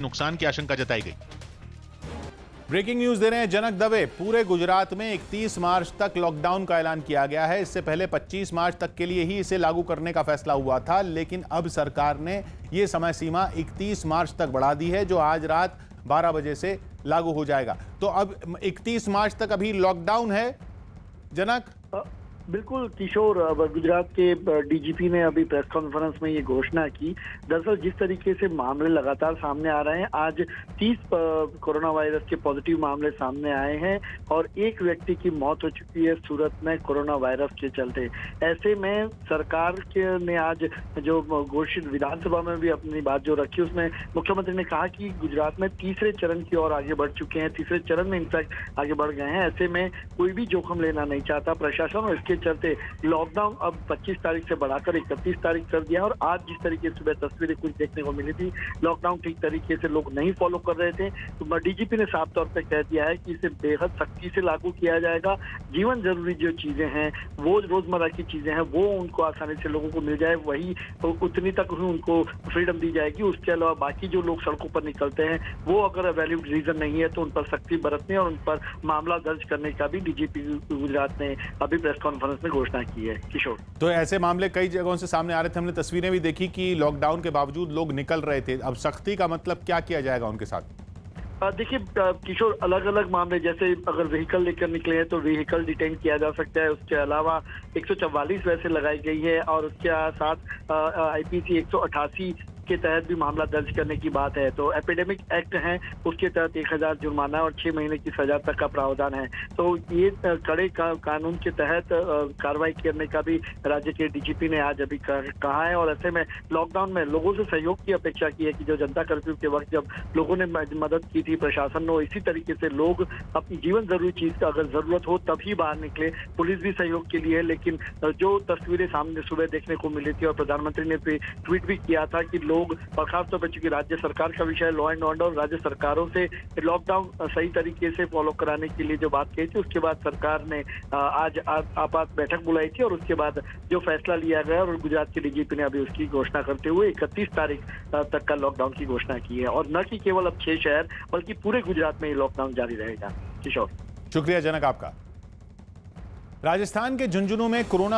नुकसान की आशंका जताई गई। ब्रेकिंग न्यूज दे रहे हैं जनक दवे। पूरे गुजरात में 31 मार्च तक लॉकडाउन का ऐलान किया गया है। इससे पहले 25 मार्च तक के लिए ही इसे लागू करने का फैसला हुआ था, लेकिन अब सरकार ने यह समय सीमा 31 मार्च तक बढ़ा दी है, जो आज रात 12 बजे से लागू हो जाएगा। तो अब 31 मार्च तक अभी लॉकडाउन है। जनक, बिल्कुल किशोर, गुजरात के डीजीपी ने अभी प्रेस कॉन्फ्रेंस में ये घोषणा की। दरअसल जिस तरीके से मामले लगातार सामने आ रहे हैं, आज 30 कोरोना वायरस के पॉजिटिव मामले सामने आए हैं और एक व्यक्ति की मौत हो चुकी है सूरत में कोरोना वायरस के चलते। ऐसे में सरकार के ने आज जो घोषित विधानसभा में भी अपनी बात जो रखी, उसमें मुख्यमंत्री ने कहा कि गुजरात में तीसरे चरण की ओर आगे बढ़ चुके हैं, तीसरे चरण में इनफैक्ट आगे बढ़ गए हैं। ऐसे में कोई भी जोखिम लेना नहीं चाहता प्रशासन, और इसके चलते लॉकडाउन अब 25 तारीख से बढ़ाकर 31 तारीख कर दिया। और आज जिस तरीके से सुबह तस्वीरें कुछ देखने को मिली थी, लॉकडाउन ठीक तरीके से लोग नहीं फॉलो कर रहे थे, तो डीजीपी ने साफ तौर पे कह दिया है कि इसे बेहद सख्ती से लागू किया जाएगा। जीवन जरूरी जो चीजें हैं, वो रोजमर्रा की चीजें हैं, वो उनको आसानी से लोगों को मिल जाए, वही तो उतनी तक ही उनको फ्रीडम दी जाएगी। उसके अलावा बाकी जो लोग सड़कों पर निकलते हैं, वो अगर वैलिड रीजन नहीं है तो उन पर सख्ती बरतने और उन पर मामला दर्ज करने का भी डीजीपी गुजरात ने अभी प्रेस कॉन्फ्रेंस में घोषणा की है। किशोर, तो ऐसे मामले कई जगहों से सामने आ रहे थे, हमने तस्वीरें भी देखी कि लॉकडाउन के बावजूद लोग निकल रहे थे। अब सख्ती का मतलब क्या किया जाएगा उनके साथ? देखिए किशोर, अलग अलग मामले, जजैसे अगर व्हीकल लेकर निकले हैं तो व्हीकल डिटेन किया जा सकता है। उसके अलावा 144 वैसे लगाई गई है और उसके साथ आईपीसी 188 के तहत भी मामला दर्ज करने की बात है। तो एपिडेमिक एक्ट है, उसके तहत 1000 जुर्माना और 6 महीने की सजा तक का प्रावधान है। तो ये कड़े कानून के तहत कार्रवाई करने का भी राज्य के डीजीपी ने आज अभी कहा है। और ऐसे में लॉकडाउन में लोगों से सहयोग की अपेक्षा की है कि जो जनता कर्फ्यू के वक्त जब लोगों ने मदद की थी प्रशासन ने, इसी तरीके से लोग अपनी जीवन जरूरी चीज का अगर जरूरत हो तभी बाहर निकले। पुलिस भी सहयोग के लिए है, लेकिन जो तस्वीरें सामने सुबह देखने को मिली थी और प्रधानमंत्री ने ट्वीट भी किया था कि लोग, और खासतौर पर चूंकि राज्य सरकार का विषय लॉ एंड ऑर्डर, राज्य सरकारों से लॉकडाउन सही तरीके से फॉलो कराने के लिए जो बात कही थी, उसके बाद सरकार ने आज आपात बैठक बुलाई थी और उसके बाद जो फैसला लिया गया और गुजरात के डीजीपी ने अभी उसकी घोषणा करते हुए 31 तारीख तक का लॉकडाउन की घोषणा की है। और न कि केवल अब 6 शहर बल्कि पूरे गुजरात में ये लॉकडाउन जारी रहेगा। किशोर, शुक्रिया जनक आपका। राजस्थान के झुंझुनू में कोरोना